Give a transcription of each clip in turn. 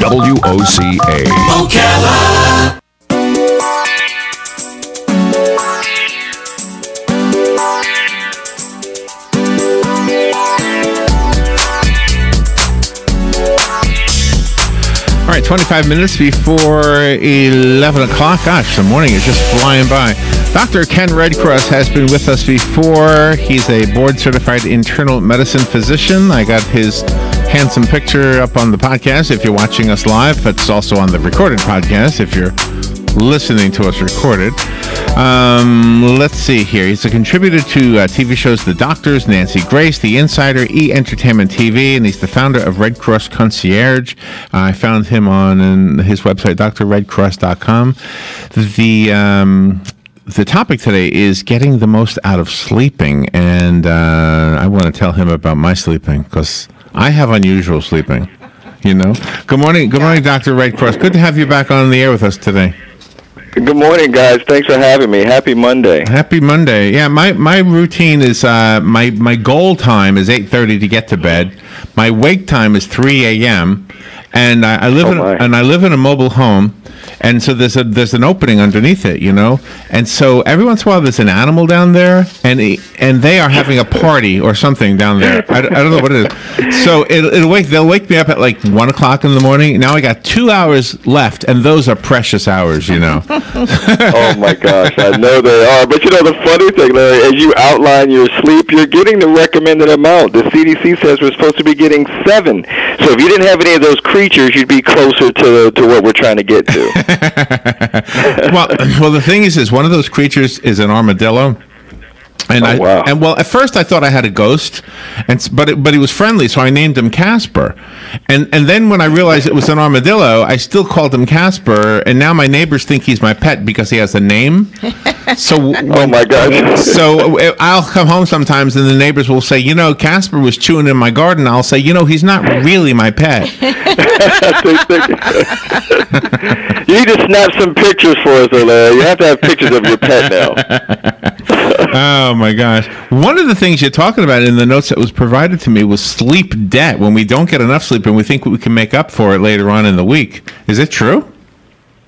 WOCA. Ocala. All right, 25 minutes before 11 o'clock. Gosh, the morning is just flying by. Dr. Ken Redcross has been with us before. He's a board-certified internal medicine physician. I got his handsome picture up on the podcast if you're watching us live. It's also on the recorded podcast if you're listening to us recorded. Let's see here. He's a contributor to TV shows The Doctors, Nancy Grace, The Insider, E! Entertainment TV, and he's the founder of Redcross Concierge. I found him on his website, drredcross.com. The topic today is getting the most out of sleeping, and I want to tell him about my sleeping because I have unusual sleeping. You know. Good morning, Dr. Redcross. Good to have you back on the air with us today. Good morning, guys. Thanks for having me. Happy Monday. Happy Monday. Yeah, my routine is my goal time is 8:30 to get to bed. My wake time is 3 a.m. and I live in a mobile home. And so there's an opening underneath it, you know, and so every once in a while there's an animal down there, and they are having a party or something down there. I don't know what it is. So they'll wake me up at like 1 o'clock in the morning. Now I got 2 hours left, and those are precious hours, you know. Oh my gosh, I know they are. But you know the funny thing, Larry, as you outline your sleep, you're getting the recommended amount. The CDC says we're supposed to be getting 7. So if you didn't have any of those creatures, you'd be closer to what we're trying to get to. well, the thing is one of those creatures is an armadillo. And wow. At first I thought I had a ghost, but he was friendly, so I named him Casper. And then when I realized it was an armadillo, I still called him Casper, and now my neighbors think he's my pet because he has a name. So oh my God! So I'll come home sometimes, and the neighbors will say, you know, Casper was chewing in my garden. I'll say, you know, he's not really my pet. You need to snap some pictures for us, Larry. You have to have pictures of your pet now. Oh my gosh. One of the things you're talking about in the notes that was provided to me was sleep debt, when we don't get enough sleep and we think we can make up for it later on in the week. Is it true?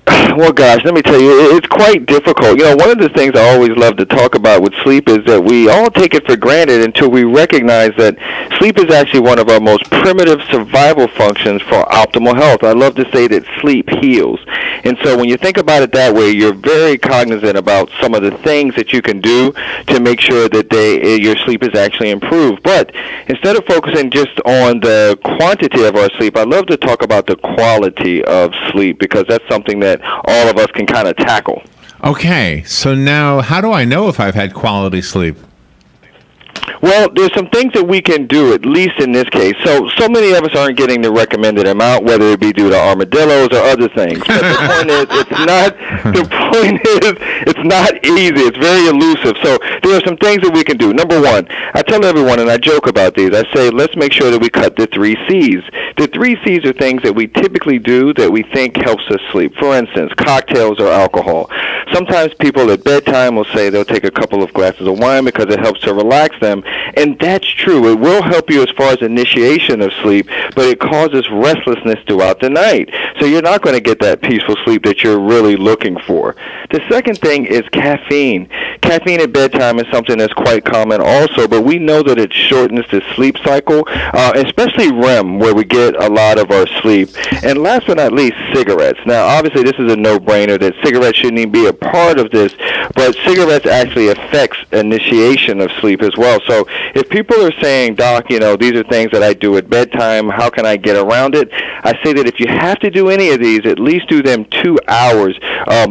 Well, gosh, let me tell you, it's quite difficult. You know, one of the things I always love to talk about with sleep is that we all take it for granted until we recognize that sleep is actually one of our most primitive survival functions for optimal health. I love to say that sleep heals. And so when you think about it that way, you're very cognizant about some of the things that you can do to make sure that your sleep is actually improved. But instead of focusing just on the quantity of our sleep, I love to talk about the quality of sleep, because that's something that all of us can kind of tackle. Okay, so now how do I know if I've had quality sleep? Well, there's some things that we can do, at least in this case. So many of us aren't getting the recommended amount, whether it be due to armadillos or other things. But the point is, it's not easy. It's very elusive. So there are some things that we can do. Number one, I tell everyone, and I joke about these, I say, let's make sure that we cut the 3 C's. The 3 C's are things that we typically do that we think helps us sleep. For instance, cocktails or alcohol. Sometimes people at bedtime will say they'll take a couple of glasses of wine because it helps to relax them. And that's true. It will help you as far as initiation of sleep, but it causes restlessness throughout the night. So you're not going to get that peaceful sleep that you're really looking for. The second thing is caffeine. Caffeine at bedtime is something that's quite common also, but we know that it shortens the sleep cycle, especially REM, where we get a lot of our sleep. And last but not least, cigarettes. Now, obviously, this is a no-brainer that cigarettes shouldn't even be a part of this, but cigarettes actually affects initiation of sleep as well. So if people are saying, Doc, you know, these are things that I do at bedtime, how can I get around it? I say that if you have to do any of these, at least do them 2 hours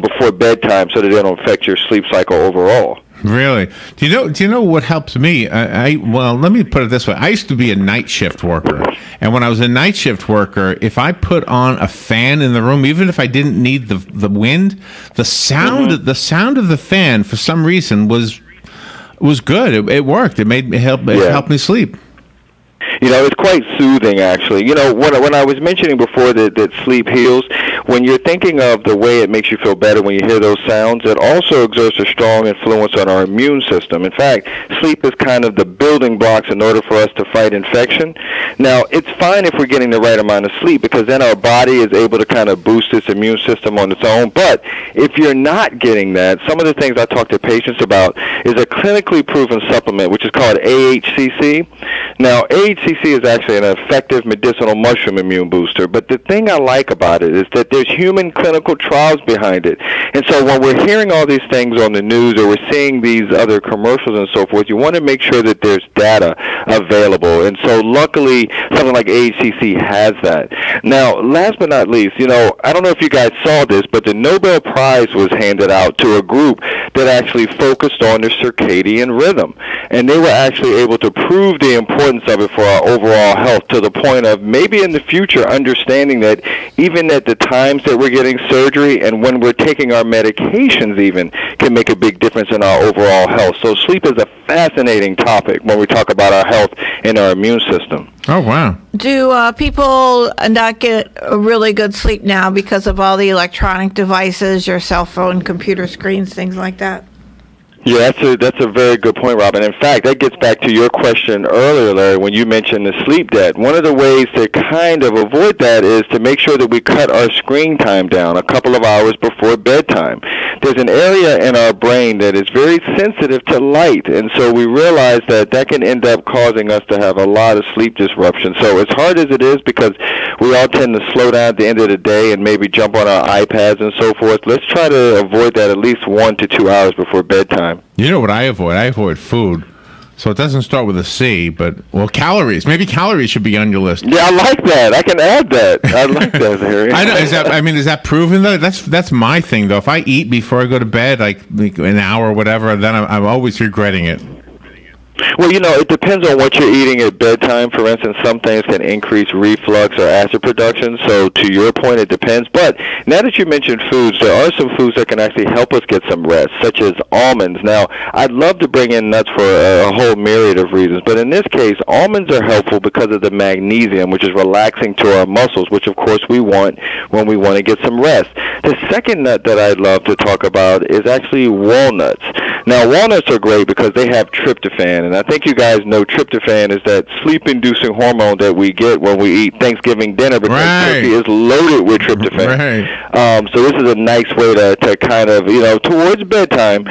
before bedtime so that they don't affect your sleep cycle overall. Really? Do you know what helps me? Well, let me put it this way. I used to be a night shift worker, and when I was a night shift worker, if I put on a fan in the room, even if I didn't need the wind, the sound of the fan for some reason was good. It worked. It helped me sleep. It's quite soothing, actually. When I was mentioning before that sleep heals, when you're thinking of the way it makes you feel better when you hear those sounds, it also exerts a strong influence on our immune system. In fact, sleep is kind of the building blocks in order for us to fight infection. Now, it's fine if we're getting the right amount of sleep, because then our body is able to kind of boost its immune system on its own. But if you're not getting that, some of the things I talk to patients about is a clinically proven supplement, which is called AHCC. Now, AHCC is actually an effective medicinal mushroom immune booster, but the thing I like about it is that there's human clinical trials behind it. And so when we're hearing all these things on the news, or we're seeing these other commercials and so forth, you want to make sure that there's data available. And so luckily, something like AHCC has that. Now, last but not least, I don't know if you guys saw this, but the Nobel Prize was handed out to a group that actually focused on the circadian rhythm. And they were actually able to prove the importance of it for our overall health, to the point of maybe in the future understanding that even at the times that we're getting surgery and when we're taking our medications even can make a big difference in our overall health. So sleep is a fascinating topic when we talk about our health and our immune system. Oh, wow. Do people not get a really good sleep now because of all the electronic devices, your cell phone, computer screens, things like that? Yeah, that's a very good point, Robin. In fact, that gets back to your question earlier, Larry, when you mentioned the sleep debt. One of the ways to kind of avoid that is to make sure that we cut our screen time down a couple of hours before bedtime. There's an area in our brain that is very sensitive to light, and so we realize that can end up causing us to have a lot of sleep disruption. So as hard as it is, because we all tend to slow down at the end of the day and maybe jump on our iPads and so forth, let's try to avoid that at least 1 to 2 hours before bedtime. You know what I avoid? I avoid food. So it doesn't start with a C, but, calories. Maybe calories should be on your list. Yeah, I like that. I can add that. I like that, Harry. I know. Is that proven, though? That's my thing, though. If I eat before I go to bed, like an hour or whatever, then I'm always regretting it. Well, it depends on what you're eating at bedtime. For instance, some things can increase reflux or acid production. So to your point, it depends. But now that you mentioned foods, there are some foods that can actually help us get some rest, such as almonds. Now, I'd love to bring in nuts for a whole myriad of reasons. But in this case, almonds are helpful because of the magnesium, which is relaxing to our muscles, which, of course, we want when we want to get some rest. The second nut that I'd love to talk about is actually walnuts. Now, walnuts are great because they have tryptophan, and I think you guys know tryptophan is that sleep-inducing hormone that we get when we eat Thanksgiving dinner, because turkey is loaded with tryptophan. Right. So this is a nice way to kind of, towards bedtime,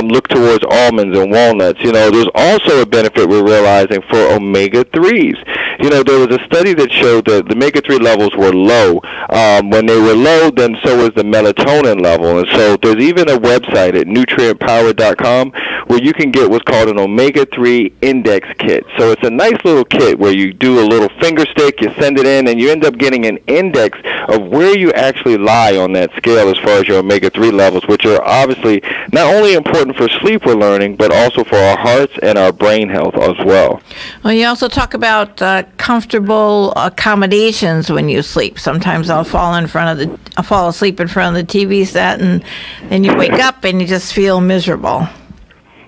look towards almonds and walnuts. There's also a benefit we're realizing for omega-3s. There was a study that showed that the omega-3 levels were low. When they were low, then so was the melatonin level. And so there's even a website at nutrientpower.com where you can get what's called an omega-3 index kit. So it's a nice little kit where you do a little finger stick, you send it in, and you end up getting an index of where you actually lie on that scale as far as your omega-3 levels, which are obviously not only important for sleep, we're learning, but also for our hearts and our brain health as well. Well, you also talk about comfortable accommodations when you sleep. Sometimes I'll fall asleep in front of the TV set, and then you wake up and you just feel miserable.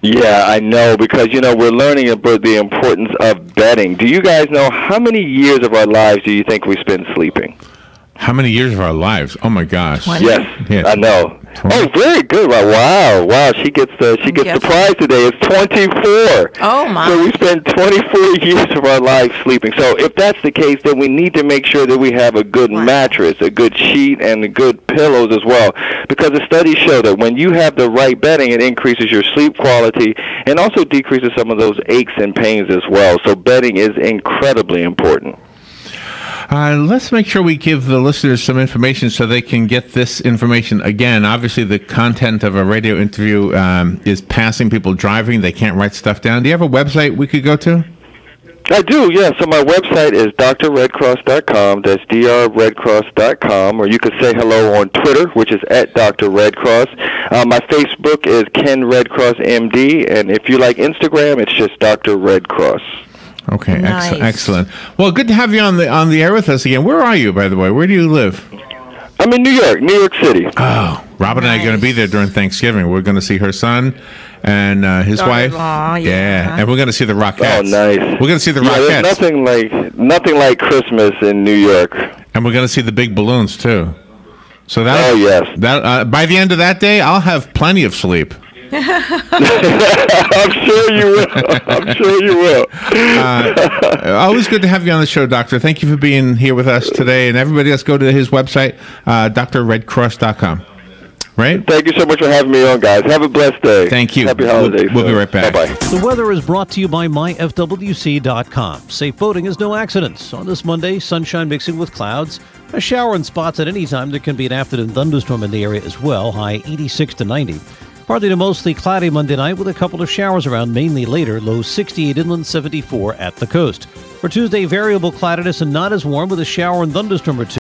Yeah, I know, because, we're learning about the importance of bedding. Do you guys know how many years of our lives do you think we spend sleeping? How many years of our lives? Oh, my gosh. 20? Yes, I know. 20. Oh, very good. Wow. She gets the prize today. It's 24. Oh, my. So we spend 24 years of our lives sleeping. So if that's the case, then we need to make sure that we have a good mattress, a good sheet, and good pillows as well. Because the studies show that when you have the right bedding, it increases your sleep quality and also decreases some of those aches and pains as well. So bedding is incredibly important. Let's make sure we give the listeners some information so they can get this information. Again, obviously the content of a radio interview is passing people driving. They can't write stuff down. Do you have a website we could go to? I do, yeah. So my website is drredcross.com. That's drredcross.com. Or you could say hello on Twitter, which is at Dr. Redcross. My Facebook is Ken Redcross MD. And if you like Instagram, it's just Dr. Redcross. Okay, nice. Excellent. Well, good to have you on the air with us again. Where are you, by the way? Where do you live? I'm in New York City. Oh, Robin and I are going to be there during Thanksgiving. We're going to see her son and his wife. Yeah. And we're going to see the Rockettes. Oh, nice. We're going to see the Rockettes. There's nothing like Christmas in New York. And we're going to see the big balloons too. So that. Oh yes. That by the end of that day, I'll have plenty of sleep. I'm sure you will. Always good to have you on the show, Doctor. Thank you for being here with us today. And everybody, let's go to his website, drredcross.com. Right? Thank you so much for having me on, guys. Have a blessed day. Thank you. Happy holidays. We'll be right back. Bye-bye. The weather is brought to you by myfwc.com. Safe boating is no accidents. On this Monday, sunshine mixing with clouds. A shower in spots at any time. There can be an afternoon thunderstorm in the area as well. High 86 to 90. Partly to mostly cloudy Monday night with a couple of showers around, mainly later. Low 68 inland, 74 at the coast. For Tuesday, variable cloudiness and not as warm with a shower and thunderstorm or two.